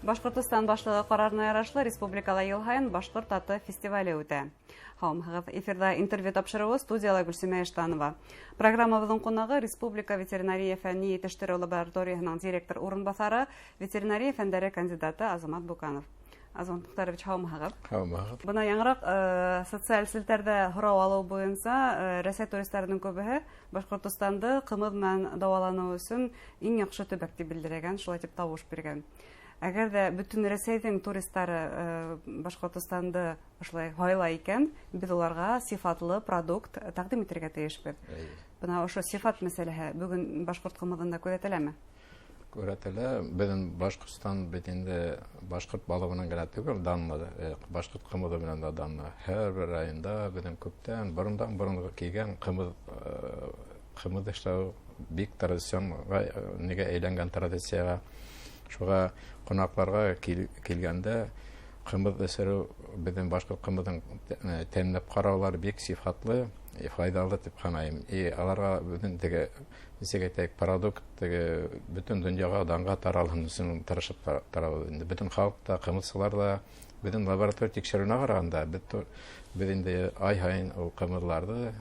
Башкортстан башлыгы карарына ярашлы республикала ел һайын башкорт аты фестивале үтә. Хавымыгыз эфирда интервью тапшыруы студияла Гөлсемә Эштанова. Программабыздың кунагы Республика ветеринария фәнни итештерү лабораториясының директор урынбасары, ветеринария фәннәре кандидаты Азамат Буканов. Азамат Мухтарович, хавымыгыз. Хавымыгыз. Бына яңгырак социаль селтәрдә һорау алу буенча Рәсәй туристларының күбеһе Башкортстанды кымыз белән дәвалану өчен иң яхшы төбәк дип белдергән, шулай дип тавыш биргән. Әгәр дә бөтен Рәсәйнең туристлары Башкортстанды шулай һайлай икән, без уларга сифатлы продукт тәкъдим итәргә тиешбез. Бына ошо сифат мәсьәләһе бүген башкорт кымызында күрәтеләме? Күрәтелә. Безнең Башкортстан битендә башкорт балыгының гына түгел, данлы башкорт кымызы белән дә данлы. Һәр бер районда безнең күптән борынга килгән кымыз эшләү бик традиционга нигә әйләнгән традициягә. Шуңа кунакларга килгәндә кымыз эсерү безнең башкорт кымызын тәмләп караулар бик сифатлы, файдалы дип саныйм. Аларга безнең теге продукт бөтен дөньяга данга таралган өчен тырышып таралды. Бөтен халыкта, кымызчылар да безнең лаборатория тикшерүенә караганда без инде ай һайын ул кымызларды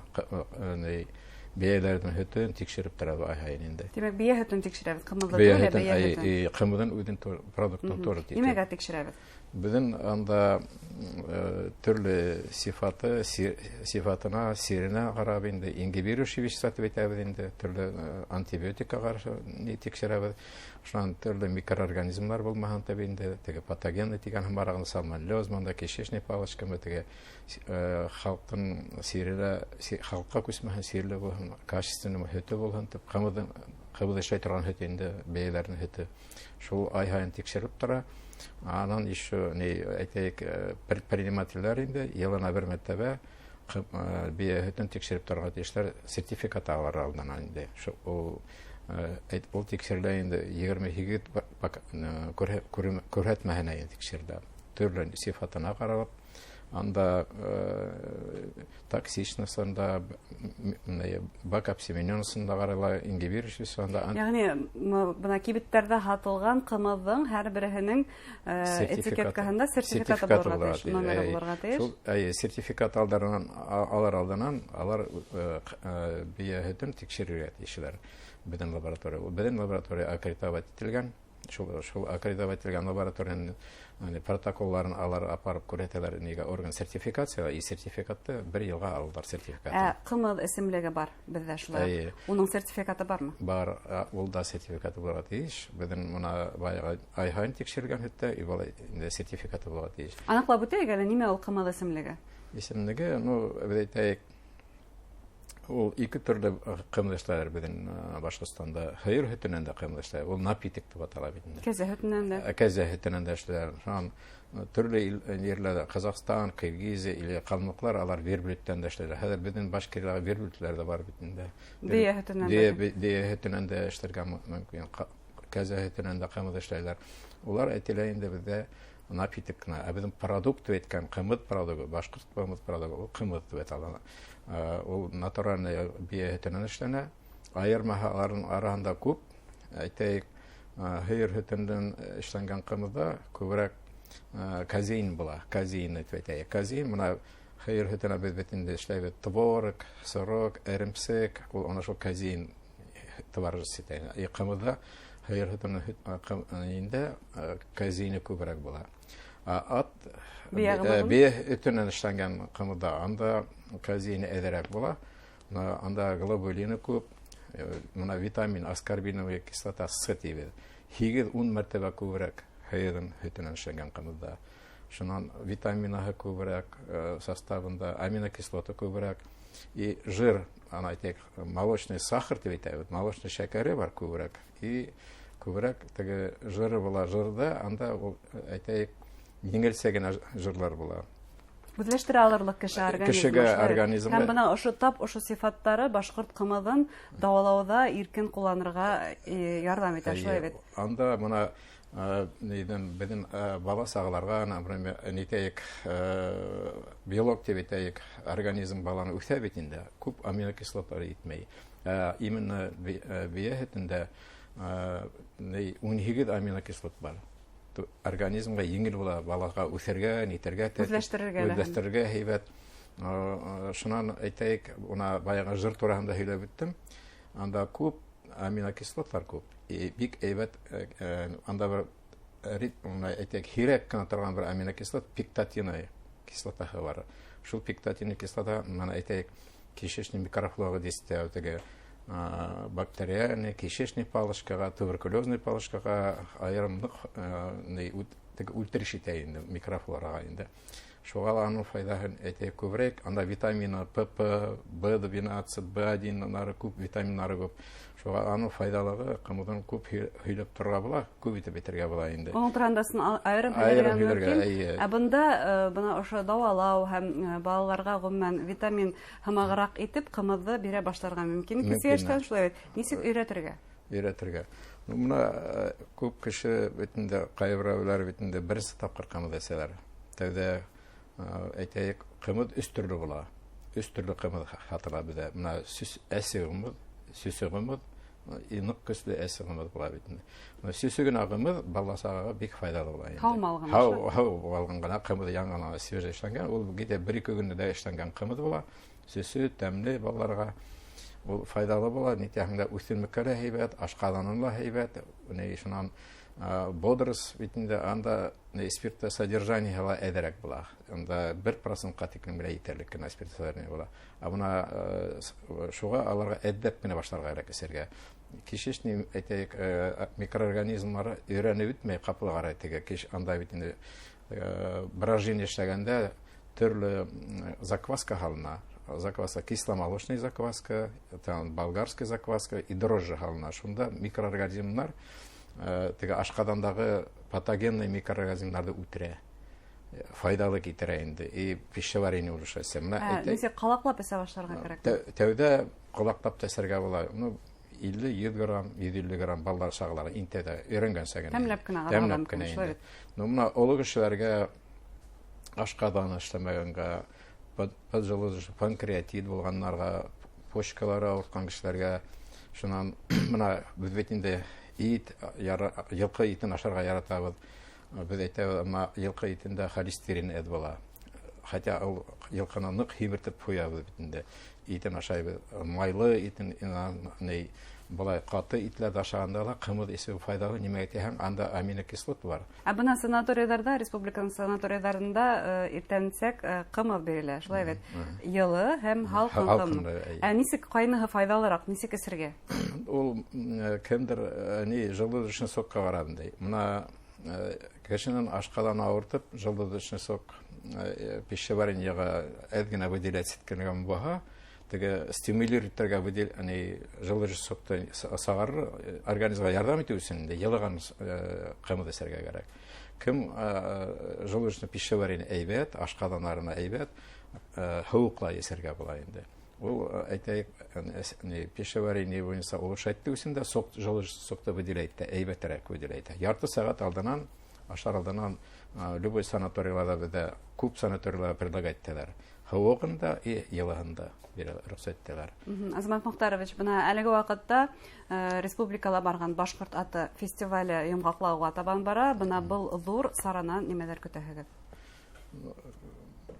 бәяләрен хөтен тикшереп торабыз ай һайын инде. Димәк, бия хөтен тикшерәбез, кымызны түгел, бия хөтен. Кымызның үзен продуктын туры тикшерәбез. Нимәгә тикшерәбез? Безнең анда төрле сифатына, сиренә карап инде ингибирующий вещества дип әйтәбез инде, төрле антибиотикка каршы тикшерәбез. Шуннан төрле микроорганизмнар булмаган дип инде, теге патогенны дигән һәм сальмонеллез, монда кишечный палочка, теге халкын сиренә, халыкка күсмәгән сирле булган, качественный хөте булган дип кымыз эшләй торган хөте инде, бәяләрне хөте. Шул ай һайын тикшереп тора. Анан еще предпринимательләр инде елына бер мәртәбә бия хөтен тикшереп торган эшләр сертификат алар алдан инде. Ул тикшерелә инде 22 күрһәтмәһенә тикшерде. Төрле сифатына карап, анда токсичностында, бакапсименонсында карала, ингибирующийсында. Ягъни бuna кибеттәрдә һатылган кымызның һәр беренең этикеткаһында сертификаты булырга тиеш, номеры булырга тиеш. Шул сертификат алар алданнан, алар бия хөтен тикшерергә тиешләр. Безнең лаборатория аккредитовать ителгән. Шул аккредитовать ителгән лабораторияның протоколларын алар апарып күрәтәләр, нигә орган сертификация, сертификатты 1 елга алалар сертификатын. Кымыз исемлеге бар бездә шулай. Уның сертификаты бармы? Бар, ул да сертификаты булырга тиеш. Безнең моны баягы ай һайын тикшергән хөттә инде сертификаты булырга тиеш. Аныклап үтәйек әле, нимә ул кымыз исемлеге? Исемлеге, без әйтәйек, ул ике төрле кымыз эшләр безнең Башкортстанда. Хәер хөтеннән дә кымыз эшләр. Ул напиток дип атала бит инде. Кәзә хөтеннән дә. Кәзә хөтеннән дә эшләр. Төрле җирләрдә, Казакстан, Кыргызия или калмыклар алар верблюдтан да эшләр. Хәзер безнең башкалар верблюдлар да бар бит инде. Бия хөтеннән дә эшләргә мөмкин. Кәзә хөтеннән дә кымыз эшләрләр. Улар әйтелә инде бездә напитокны, безнең продукт әйткән кымыз продукты, башкорт кымыз продукты, ул кымыз дип атала. Ул натуральный бия хөтеннән эшләнә. Аермаларның арасында күп, әйтәйек, хәер хөтеннән эшләнгән кымызда күбрәк казеин була, казеин дип әйтәйек. Казеин моны хәер хөтенә без бит инде эшләйбез, творог, сырок, эремсек, ул аны шул казеин товары ситә. Кымызда хәер хөтеннән инде казеин күбрәк була. Бия хөтеннән эшләнгән кымызда анда казеин әзрәк була. Анда глобулины күп, моны витамин, аскорбиновая кислота сытыбыз. 8-10 мәртәбә күбрәк хәерен хөтеннән эшләнгән кымызда. Шуннан витамины күбрәк составында, аминокислота күбрәк и жир, әйтәйек, молочный сахар дип әйтәбез, молочный шәкәре бар күбрәк. И күбрәк теге жиры була, жирда анда әйтәйек, еңелсә жирлар була. Үзләштерә алырлык кешегә организмы. Һәм бына ошо сифаттары башкорт кымызын дәвалауда иркен кулланырга ярдәм итә, шулай бит. Анда моны безнең бала сагларга, например, әйтәйек, белок дип әйтәйек, организм баланы үсә бит инде. Күп аминокислоталар итмәй. Именно бия хөтендә 12 аминокислот бар. организмга еңел була, балага үсәргә, нитәргә, Үзләштерергә һәйбәт. Шуннан әйтәйек, уна баягы жыр турында һөйләп беттем. Анда күп аминокислотлар күп. Бик әйбәт, анда бер әйтәйек, һирәк кенә торган бер аминокислот пектатин кислотаһы бар. Шул пектатин кислота, мана әйтәйек, кишечный микрофлора дистә теге бактериальный, кишечный палочкага, туберкулезный палочкага айрымлык үлтереш итә инде микрофлорага инде. Шуга аның файдаһын әйтәйек күбрәк, анда витамины ПП, B12, B1 нары күп, витаминнары күп. Шуга аның файдалыгы кымыдан күп һөйләп торырга була, күп итеп әйтергә була инде. Оның турандасын айрым һөйләргә. Бында бына ошо дәвалау һәм балаларга гомумән витамин һымагырак итеп кымызды бирә башларга мөмкин. Кисәштән шулай бит. Ничек өйрәтергә? Өйрәтергә. Моны күп кеше битендә кайберләр битендә берсе тапкыр кымыз әсәләр. Тәүдә әйтәйек, кымыз үз төрле була. Үз төрле кымыз хатыра бездә. Менә сүз әсегымыз, сүсегымыз, инык көсле әсегымыз була битендә. Менә сүсеген агымыз баласага бик файдалы була инде. Хау алган кымыз яңгына свежий эшләнгән, ул гидә 1-2 көндә эшләнгән кымыз була. Сүсе тәмле балаларга ул файдалы була. Нитәһендә үсемлеккә дә һәйбәт, ашкаданын да һәйбәт. Менә шуннан бодрость битендә анда спиртта содержание һала әдәрәк була. Анда 1%-ка тиклем генә итәрлек кенә спирт содержание була. Буна шуга аларга әдәп кенә башларга кирәк әсәргә. Кишечный әйтәйек микроорганизмнары өйрәнеп бетмәй капылгара теге киш анда битендә брожение эшләгәндә төрле закваска һалына. Закваска кисломолочный закваска, болгарская закваска и дрожжи һалына. Шунда микроорганизмнар теге ашкадандагы патогенный микроорганизмнарны үтерә. Файдалы китерә инде. И пищеварение улучшается. Ничек калаклап эсә башларга кирәк? Тәүдә калаклап тәсәргә була. 50-100 грамм, 150 грамм баллар шаглары интәдә өйрәнгән сәгән. Тәмләп кенә инде. Моны олы кешеләргә ашкадан эшләмәгәнгә, поджелудочный панкреатит булганнарга, почкалары авырткан кешеләргә, шуннан менә без бит инде йылкы итен ашарга яратабыз. Без әйтәбез, йылкы итендә холестерин әз була. Хотя ул йылкыны нык химертеп куябыз бит инде. Итен ашайбыз. Майлы итен булай каты итләр ашаганда да кымыз исе файдалы нимә әйтәһең, анда аминокислот бар. Бына санаторийларда, республиканың санаторийларында иртәнсәк кымыз бирелә, шулай бит. Йылы һәм халкын кымыз. Ничек кайныһы файдалырак, ничек эсергә? Ул кемдер желудочный сокка барам ди. Мына кешенең ашкадан авыртып, желудочный сок пищеварениега әдгенә выделять иткәнгән булса, теге стимулировать итәргә выделение желудочный сокты сагар организмга ярдәм итү өчен йылыган кымыз эсәргә кирәк. Кем желудочный пищеварение әйбәт, ашкаданнарына әйбәт, һавыклай эсәргә була инде. Ул әйтәйек, пищеварение буенча улучшайтты өчен дә желудочный сокты выделяет, әйбәтрәк выделяет. Ярты сәгать алдан ашар алдан любой санаторийларда бездә күп санаторийлар предлагать итәләр. Һавыгында и йылыгында рөхсәт итәләр. Азамат Мөхтәрович, бына әлеге вакытта республикала барган Башкорт аты фестивале йомгаклауга табан бара. Бына был зур саранан нимәләр көтәһегез?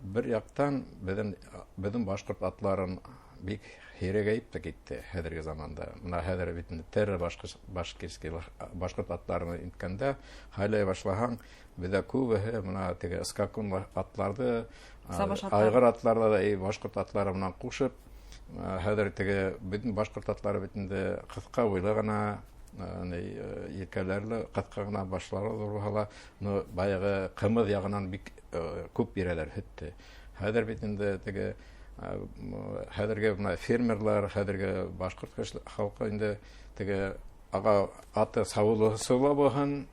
Бер яктан безнең башкорт атларын бик һирәгәйеп тә китте хәзерге заманда. Менә хәзер бит тәрә башкорт атларын иткәндә хәле башлаган бездә күбе менә теге скакун атларды, айгыр атларда да башкорт атлары белән кушып, хәзер теге безнең башкорт атлары битендә кыска буйлы гына, якаларлы кыска гына башлары зур була, но баягы кымыз ягынан бик күп бирәләр һөтте. Хәзер битендә теге хәзерге фермерлар, хәзерге башкорт халкы инде теге ага аты саулы сыла булган,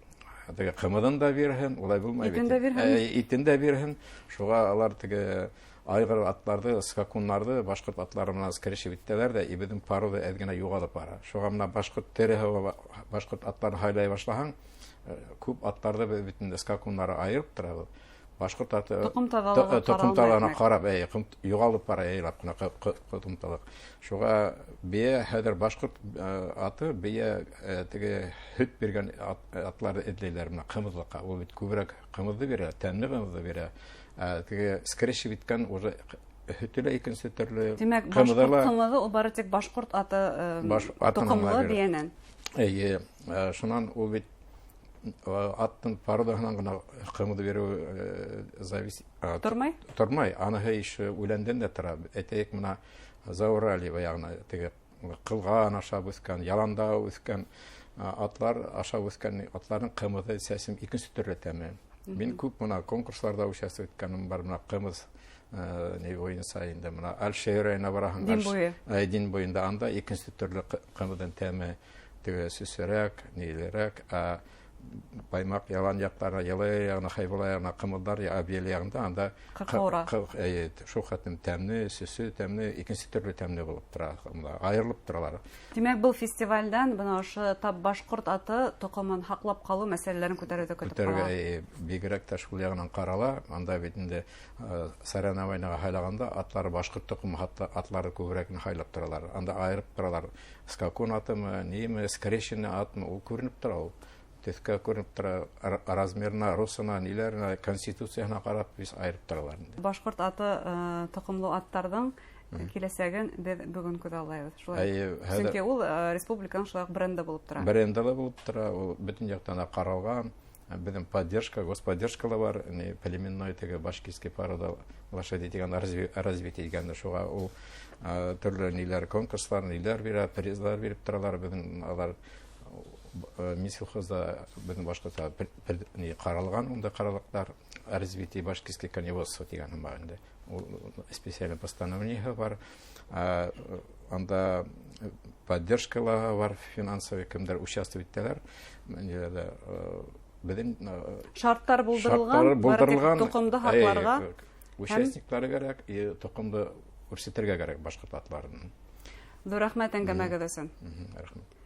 теге кымыдан да бирһен, улай булмай бит. Итен дә бирһен. Шуга алар теге айгыр атларды, скакуннарды башкорт атлары белән скрешеп иттеләр дә, безнең порода әдгенә югалып бара. Шуга менә башкорт тереһе башкорт атларын хайлай башлаган, күп атларды битендә скакуннары айырып торабыз. башкорт аты Тоқымталығына карап, югалып бара, яйлап кына тоқымталык. Шуга бия хәзер башкорт аты бия теге хөт биргән атларды эдләйләр менә кымызлыкка. Ул бит күбрәк кымызды бирә, тәмле кымызды бирә. Теге скрещи биткән уже хөтеле икенче төрле Димәк, башкорт кымызы ул бары тик башкорт аты тоқымлы биянән. Шуннан ул бит аттың пародасынан гына кымызды бирү завис тормай. Аныһы ише үләндән дә тора. Әйтәйек, менә Зауралиева ягына теге кылган ашап үскән, яланда үскән атлар ашап үскән атларның кымызы сәсем икенче төрле тәме. Мин күп менә конкурсларда участвовать иткәнем бар, менә кымыз не ойын сайында менә Алшейрайна бараһың. Дин буенда анда икенче төрле кымыздан тәме, теге сүсерәк, нилерәк, баймак ялан яктарына, ялы ягына, хайвала ягына кымызлар абел ягында анда шул хәтлем тәмле, сөсе тәмле, икенче төрле тәмле булып тора, аерылып торалар. Димәк, был фестивальдән бына ошо тап башкорт аты тоқымын һаклап калу мәсьәләләрен күтәрүдә көтеп кала. Бигрәк тә шул ягынан карала, анда бит инде соревнованиегә хайлаганда атлар башкорт тоқымы атлары күбрәк хайлап торалар. Анда аерып торалар. Скакун атымы, неме, скрещене атымы, ул күренеп тора ул. Төскә күренеп тора, размерына, русына, ниләренә, конституциясына карап без аерып торалар. Башкорт аты тоқымлы аттарның киләсәген бүген күрә алабыз. Шулай. Чөнки ул республиканың шулай бренды булып тора. Бренды булып тора, ул бөтен яктан каралган. Безнең поддержка, господдержкалар бар, племенной теге башкирский порода лошадей дигән развитие дигән шуга ул төрле ниләр конкурслар, ниләр бирә, призлар биреп торалар. Безнең алар Мисхозда безнең башкорта каралган, унда каралыклар развитие башкирский коневодство дигән бар инде. Ул специальное постановление бар. Анда поддержкалар бар, финансовый кемдер участвовать итәләр. Безнең шартлар булдырылган, тоқымды хакларга участниклары кирәк, тоқымды күрсәтергә кирәк башкорт атларын. Зур рәхмәт әңгәмәгез өчен. Рәхмәт.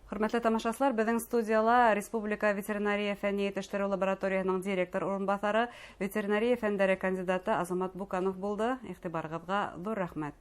Хөрмәтле тамашачылар, безнең студияла Республика ветеринария фәнни итештерү лабораториясының директор урынбасары, ветеринария фәннәре кандидаты Азамат Буканов булды. Игътибарыгызга зур рәхмәт.